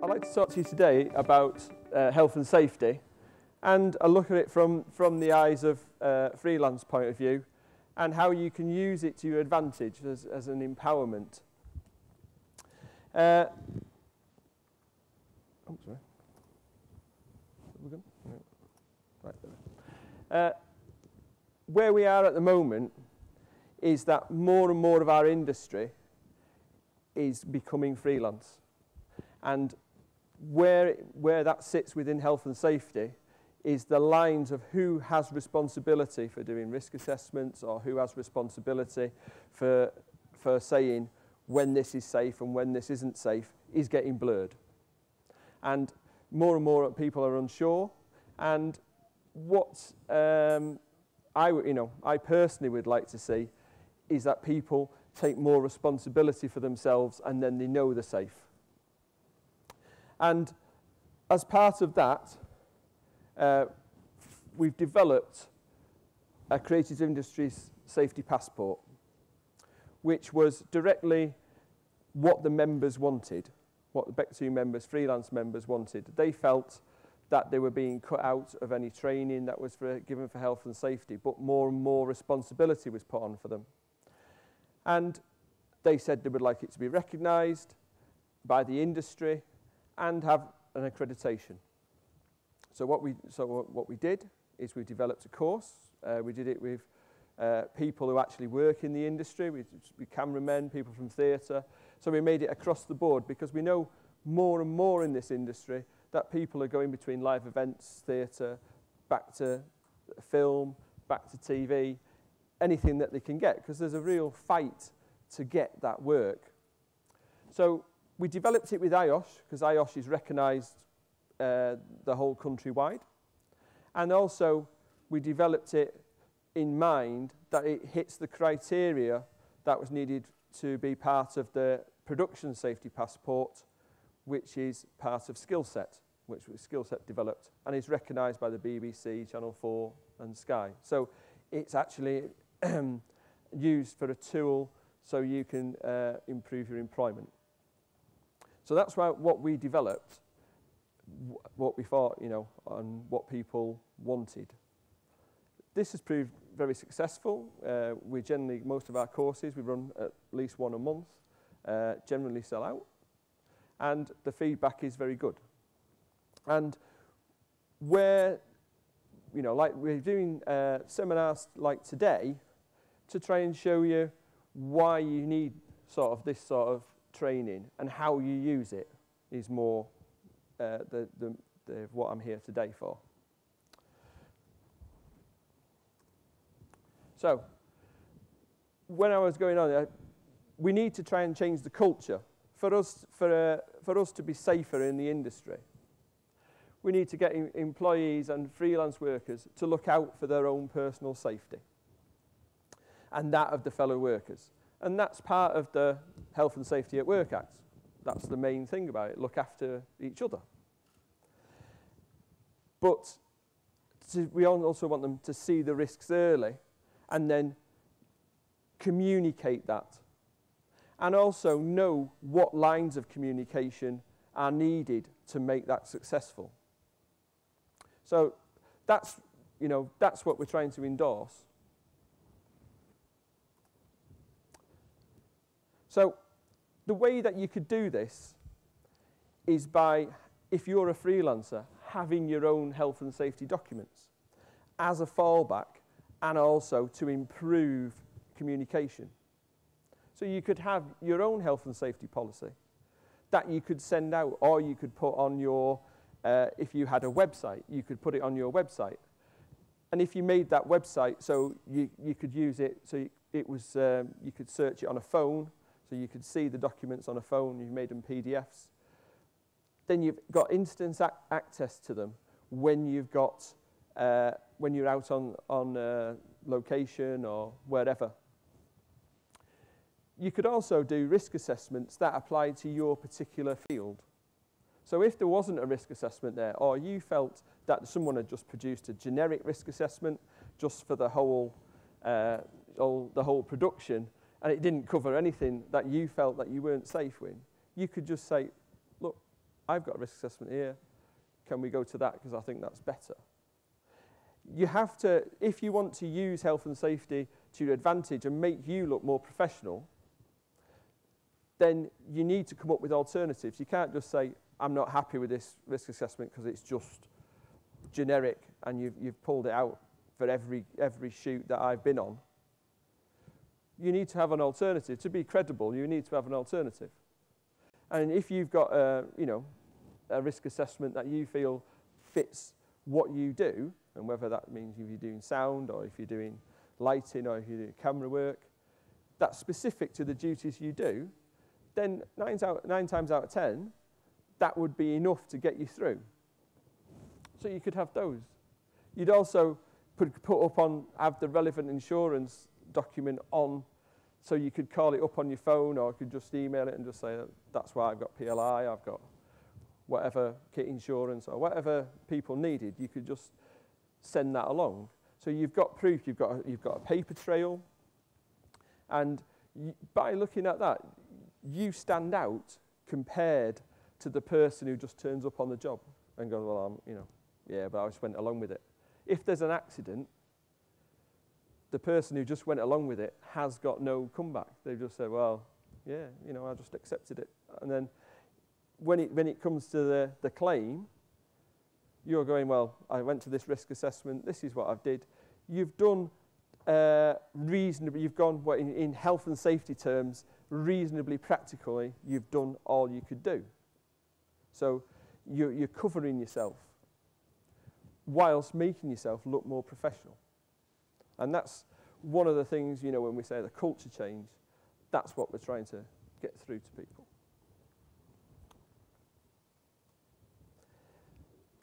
I'd like to talk to you today about health and safety, and I look at it from the eyes of freelance point of view, and how you can use it to your advantage as an empowerment. Oh, sorry. We're good? No. Right there. Where we are at the moment is that more and more of our industry is becoming freelance. And where that sits within health and safety is the lines of who has responsibility for doing risk assessments, or who has responsibility for saying when this is safe and when this isn't safe, is getting blurred. And more people are unsure. And what I personally would like to see is that people take more responsibility for themselves, and then they know they're safe. And as part of that, we've developed a Creative Industries Safety Passport, which was directly what the members wanted, what the Beck2 members, freelance members wanted. They felt that they were being cut out of any training that was given for health and safety, but more and more responsibility was put on for them. And they said they would like it to be recognised by the industry and have an accreditation. So what we did is we developed a course. We did it with people who actually work in the industry, we cameramen, people from theatre. So we made it across the board, because we know more and more in this industry that people are going between live events, theatre, back to film, back to TV, anything that they can get, because there's a real fight to get that work. So we developed it with IOSH, because IOSH is recognised the whole countrywide. And also we developed it in mind that it hits the criteria that was needed to be part of the production safety passport, which is part of Skillset, which was Skillset developed, and is recognised by the BBC, Channel 4 and Sky. So it's actually used for a tool so you can improve your employment. So that's what we developed, what we thought, and what people wanted. This has proved very successful. We generally, most of our courses, we run at least one a month, generally sell out, and the feedback is very good. And where, like we're doing seminars like today to try and show you why you need this sort of training, and how you use it is more what I'm here today for. So, when I was going on, we need to try and change the culture for us to be safer in the industry. We need to get employees and freelance workers to look out for their own personal safety and that of the fellow workers. And that's part of the Health and Safety at Work Act. That's the main thing about it, look after each other. But we also want them to see the risks early and then communicate that. And also know what lines of communication are needed to make that successful. So that's what we're trying to endorse. So the way that you could do this is by, if you're a freelancer, having your own health and safety documents as a fallback, and also to improve communication. So you could have your own health and safety policy that you could send out, or you could put on your, if you had a website, you could put it on your website. And if you made that website so you could use it, so it was, you could search it on a phone, so you could see the documents on a phone, you made them PDFs, then you've got instant access to them when you've got, when you're out on location or wherever. You could also do risk assessments that apply to your particular field. So if there wasn't a risk assessment there, or you felt that someone had just produced a generic risk assessment just for the whole production, and it didn't cover anything that you felt that you weren't safe with, you could just say, look, I've got a risk assessment here. Can we go to that because I think that's better? You have to, if you want to use health and safety to your advantage and make you look more professional, then you need to come up with alternatives. You can't just say, I'm not happy with this risk assessment because it's just generic and you've pulled it out for every shoot that I've been on. You need to have an alternative. To be credible, you need to have an alternative. And if you've got a risk assessment that you feel fits what you do, and whether that means if you're doing sound or if you're doing lighting or if you're doing camera work, that's specific to the duties you do, then 9 times out of 10, that would be enough to get you through. So you could have those. You'd also have the relevant insurance document on, so you could call it up on your phone or you could just email it and just say, that's why I've got PLI, I've got whatever kit insurance or whatever people needed. You could just send that along. So you've got proof, you've got a paper trail, and by looking at that, you stand out compared to the person who just turns up on the job and goes, well, yeah, but I just went along with it. If there's an accident, the person who just went along with it has got no comeback. They've just said, well, yeah, I just accepted it. And then when it comes to the claim, you're going, well, I went to this risk assessment, this is what I did. You've done reasonably, you've gone, in health and safety terms, reasonably practically, you've done all you could do. So you're covering yourself whilst making yourself look more professional. And that's one of the things, when we say the culture change, that's what we're trying to get through to people.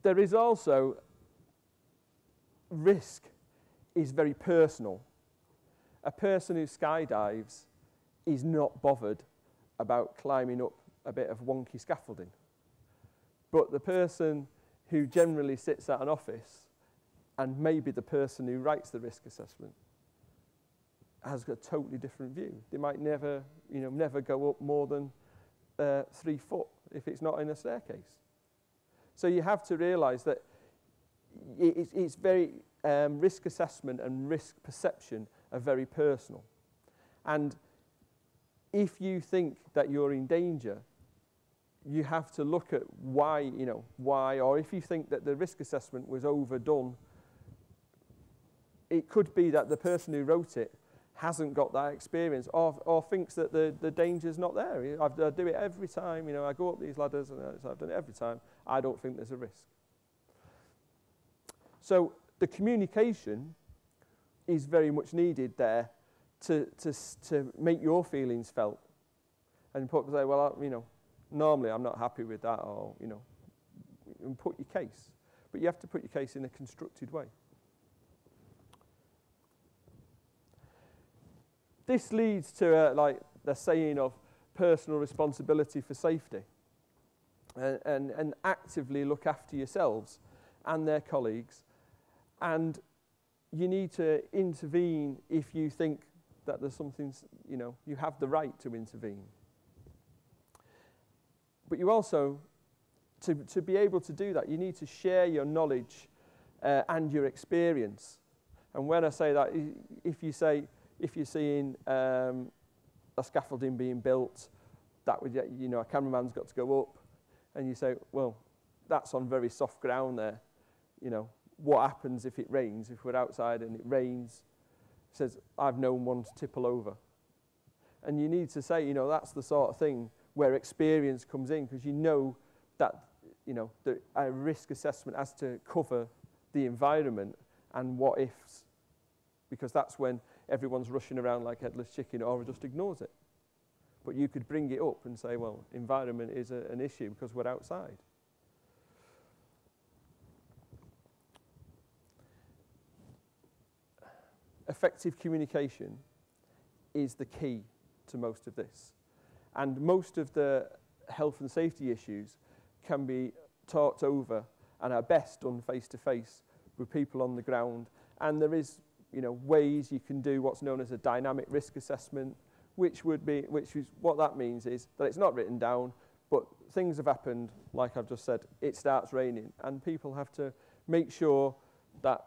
There is also risk is very personal. A person who skydives is not bothered about climbing up a bit of wonky scaffolding. But the person who generally sits at an office, and maybe the person who writes the risk assessment, has got a totally different view. They might never go up more than 3 foot if it's not in a staircase. So you have to realise that it's very risk assessment and risk perception are very personal. And if you think that you're in danger, you have to look at why, or if you think that the risk assessment was overdone, it could be that the person who wrote it hasn't got that experience or thinks that the danger's not there. I do it every time, I go up these ladders and I've done it every time. I don't think there's a risk. So the communication is very much needed there to make your feelings felt. And people say, well, normally I'm not happy with that, or, and put your case. But you have to put your case in a constructed way. This leads to the saying of personal responsibility for safety, and actively look after yourselves and their colleagues. And you need to intervene if you think that there's something, you have the right to intervene. But you also, to be able to do that, you need to share your knowledge and your experience. And when I say that, if you're seeing a scaffolding being built, that would, a cameraman's got to go up, and you say, well, that's on very soft ground there. What happens if it rains? If we're outside and it rains, it says, I've known one to tipple over. And you need to say, that's the sort of thing where experience comes in, because that, a risk assessment has to cover the environment and what ifs, because that's when everyone's rushing around like headless chicken or just ignores it. But you could bring it up and say, well, environment is an issue because we're outside. Effective communication is the key to most of this. And most of the health and safety issues can be talked over and are best done face-to-face with people on the ground. And there is, ways you can do what's known as a dynamic risk assessment, which is what that means is that it's not written down, But things have happened, like I've just said, it starts raining, and people have to make sure that,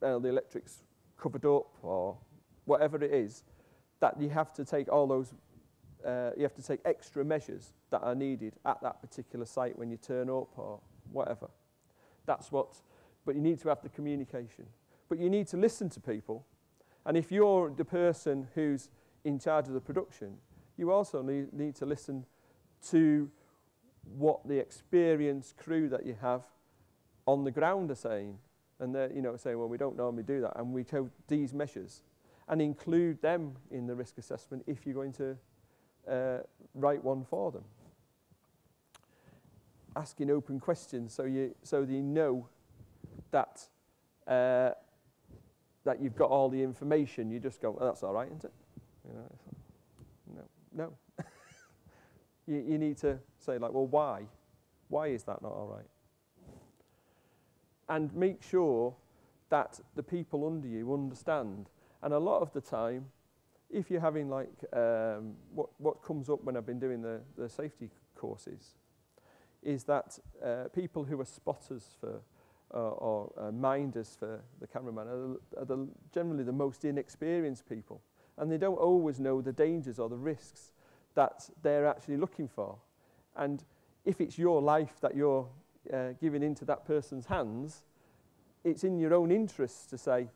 the electric's covered up or whatever it is, that you have to take all those, you have to take extra measures that are needed at that particular site when you turn up or whatever. But you need to have the communication. But you need to listen to people. And if you're the person who's in charge of the production, you also need to listen to what the experienced crew that you have on the ground are saying. And they're, saying, well, we don't normally do that, and we take these measures. And include them in the risk assessment if you're going to write one for them. Asking open questions so they know that that you've got all the information. You just go, oh, that's all right, isn't it? No. you need to say, like, well, why? Why is that not all right? And make sure that the people under you understand. And a lot of the time, if you're having like, what comes up when I've been doing the safety courses, is that people who are spotters for, or minders for the cameraman are generally the most inexperienced people. And they don't always know the dangers or the risks that they're actually looking for. And if it's your life that you're giving into that person's hands, it's in your own interest to say,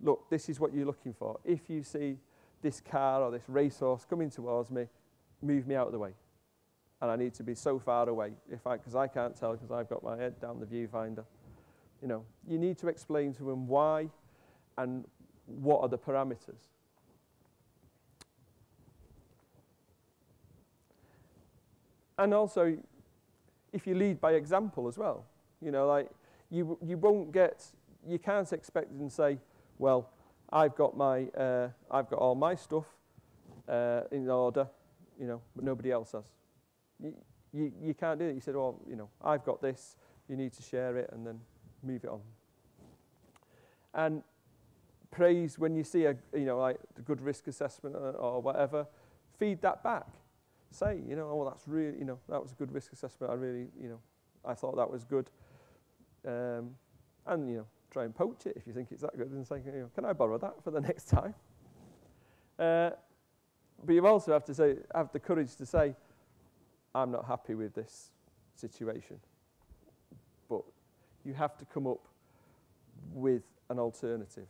look, this is what you're looking for. If you see this car or this racehorse coming towards me, move me out of the way. And I need to be so far away because I can't tell because I've got my head down the viewfinder. You need to explain to them why and what are the parameters. And also, if you lead by example as well, like you can't expect and say, well, I've got all my stuff in order, but nobody else has. You can't do it. You said, well, I've got this. You need to share it and then move it on. And praise when you see like the good risk assessment or whatever. Feed that back. Say, oh, that's really, that was a good risk assessment. I really, I thought that was good. And try and poach it if you think it's that good and say, can I borrow that for the next time? But you also have the courage to say, I'm not happy with this situation. But you have to come up with an alternative,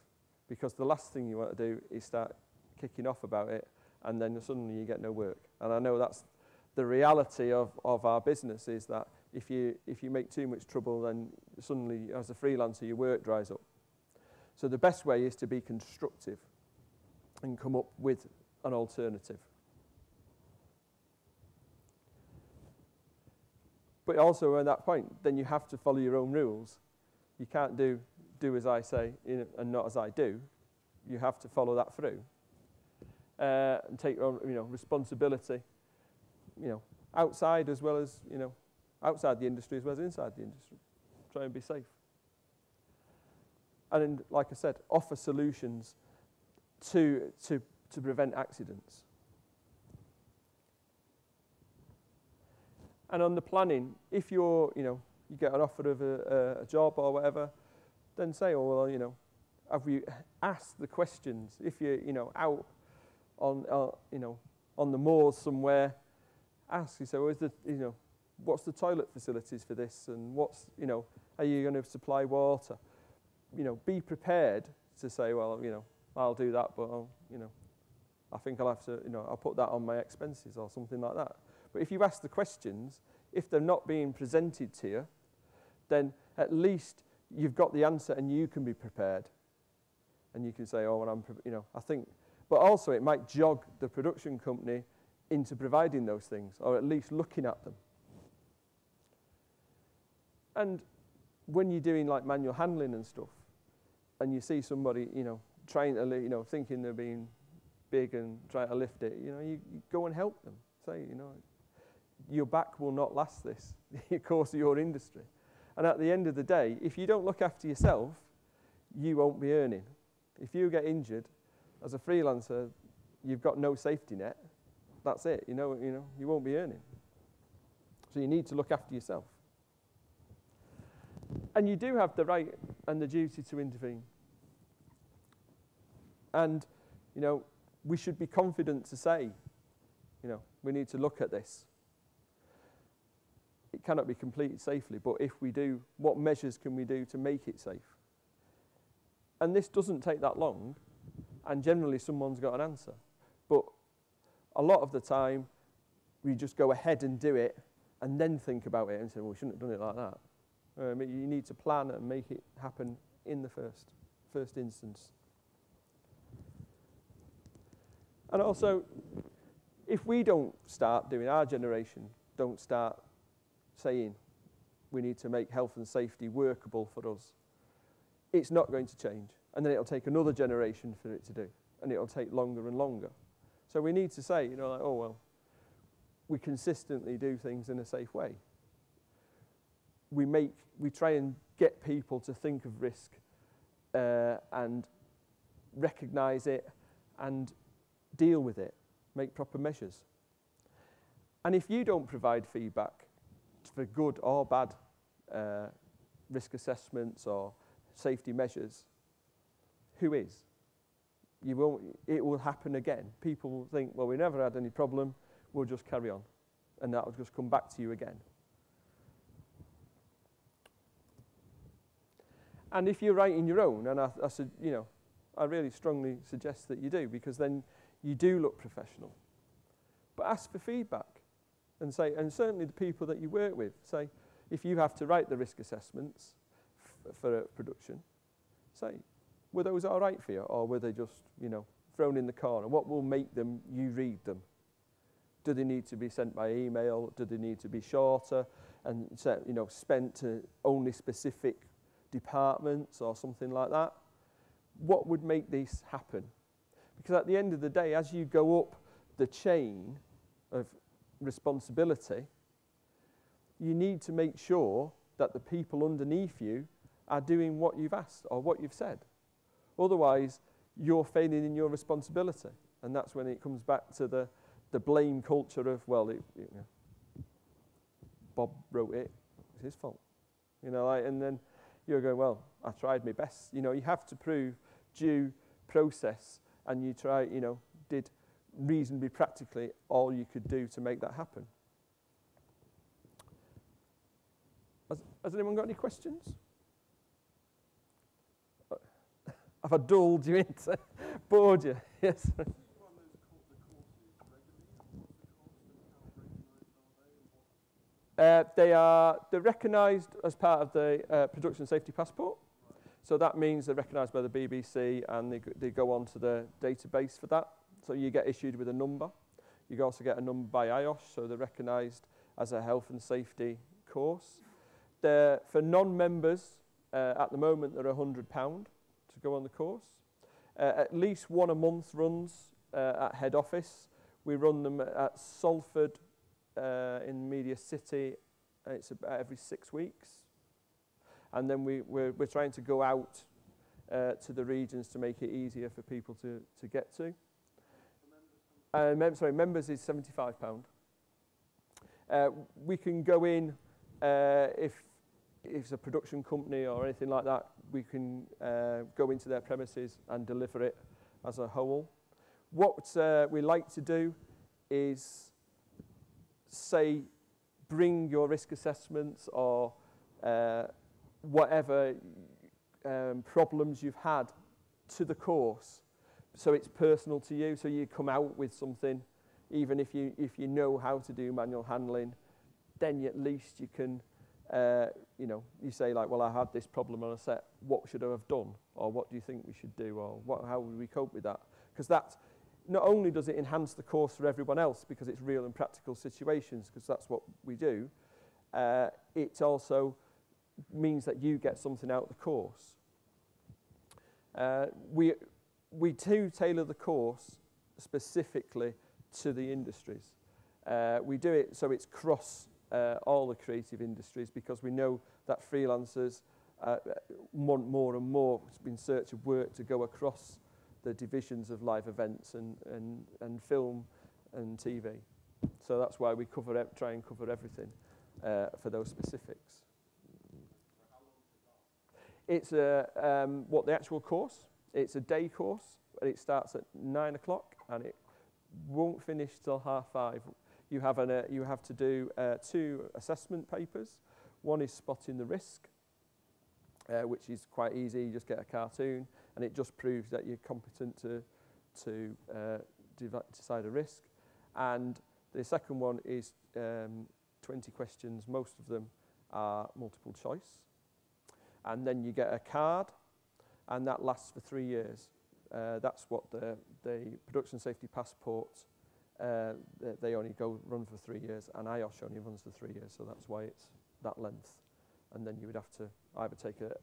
because the last thing you want to do is start kicking off about it and then suddenly you get no work. And I know that's the reality of our business, is that if you make too much trouble, then suddenly as a freelancer your work dries up. So the best way is to be constructive and come up with an alternative. But also at that point, then you have to follow your own rules. You can't do as I say and not as I do. You have to follow that through and take your own, responsibility. Outside as well as outside the industry as well as inside the industry. Try and be safe. And then, like I said, offer solutions to prevent accidents. And on the planning, if you get an offer of a job or whatever, then say, oh, well, have you asked the questions? If you're, out on the moors somewhere, ask. You say, well, what's the toilet facilities for this? And are you going to supply water? Be prepared to say, well, I'll do that, but I think I'll have to, I'll put that on my expenses or something like that. But if you ask the questions, if they're not being presented to you, then at least you've got the answer and you can be prepared. And you can say, oh, well, I think, but also it might jog the production company into providing those things, or at least looking at them. And when you're doing like manual handling and stuff, and you see somebody, trying to, thinking they're being big and trying to lift it, you go and help them. Say, your back will not last this, the course of your industry. And at the end of the day, if you don't look after yourself, you won't be earning. If you get injured as a freelancer, you've got no safety net. That's it. You won't be earning. So you need to look after yourself. And you do have the right and the duty to intervene. And, you know, we should be confident to say, you know, we need to look at this. It cannot be completed safely, but if we do, what measures can we do to make it safe? And this doesn't take that long, and generally someone's got an answer. But a lot of the time, we just go ahead and do it, and then think about it and say, well, we shouldn't have done it like that. You need to plan and make it happen in the first instance. And also, if we don't start doing, our generation don't start saying we need to make health and safety workable for us, it's not going to change. And then it'll take another generation for it to do. And it'll take longer and longer. So we need to say, you know, like, oh, well, we consistently do things in a safe way. We try and get people to think of risk and recognise it and deal with it, make proper measures. And if you don't provide feedback for good or bad risk assessments or safety measures, who is? It will happen again. People will think, well, we never had any problem, we'll just carry on. And that will just come back to you again. And if you're writing your own, and I said, you know, I really strongly suggest that you do, because then you do look professional. But ask for feedback and say, and certainly the people that you work with, say, if you have to write the risk assessments for a production, say, were those all right for you, or were they just, you know, thrown in the corner? What will make them, you read them? Do they need to be sent by email? Do they need to be shorter and, you know, spent to only specific departments or something like that? What would make this happen? Because at the end of the day, as you go up the chain of responsibility, you need to make sure that the people underneath you are doing what you've asked or what you've said. Otherwise, you're failing in your responsibility. And that's when it comes back to the blame culture of, well, you know, Bob wrote it, it's his fault. You know, and then you're going, well, I tried my best. You know, you have to prove due process, and you try, you know, did reasonably practically all you could do to make that happen. Has anyone got any questions? Have I dulled you into, bored you? Yes. They're recognised as part of the Production Safety Passport. So that means they're recognised by the BBC, and they go onto the database for that. So you get issued with a number. You also get a number by IOSH, so they're recognised as a health and safety course. For non-members, at the moment, they're £100 to go on the course. At least one a month runs at head office. We run them at Salford in Media City. It's about every 6 weeks. And then we're trying to go out to the regions to make it easier for people to get to. Members is £75. We can go in if it's a production company or anything like that. We can go into their premises and deliver it as a whole. What we like to do is say, bring your risk assessments or whatever problems you've had to the course, so it's personal to you. So you come out with something, even if you know how to do manual handling, then at least you can, you know, you say like, well, I had this problem on a set. What should I have done, or what do you think we should do, or how would we cope with that? Because that not only does it enhance the course for everyone else because it's real and practical situations, because that's what we do, it also means that you get something out of the course. We do tailor the course specifically to the industries. We do it so it's cross all the creative industries, because we know that freelancers want more and more in search of work to go across the divisions of live events and film and TV. So that's why we try and cover everything. for those specifics. It's what the actual course. It's a day course, and it starts at 9 o'clock, and it won't finish till 5:30. You have to do 2 assessment papers. One is spotting the risk, which is quite easy. You just get a cartoon, and it just proves that you're competent to decide a risk. And the second one is 20 questions. Most of them are multiple choice. And then you get a card, and that lasts for 3 years. That's what the production safety passport, they only run for 3 years, and IOSH only runs for 3 years, so that's why it's that length. And then you would have to either take a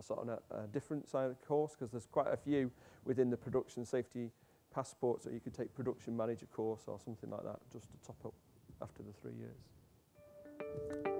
sort of a different side of the course, because there's quite a few within the production safety passport, so you could take production manager course or something like that, just to top up after the 3 years.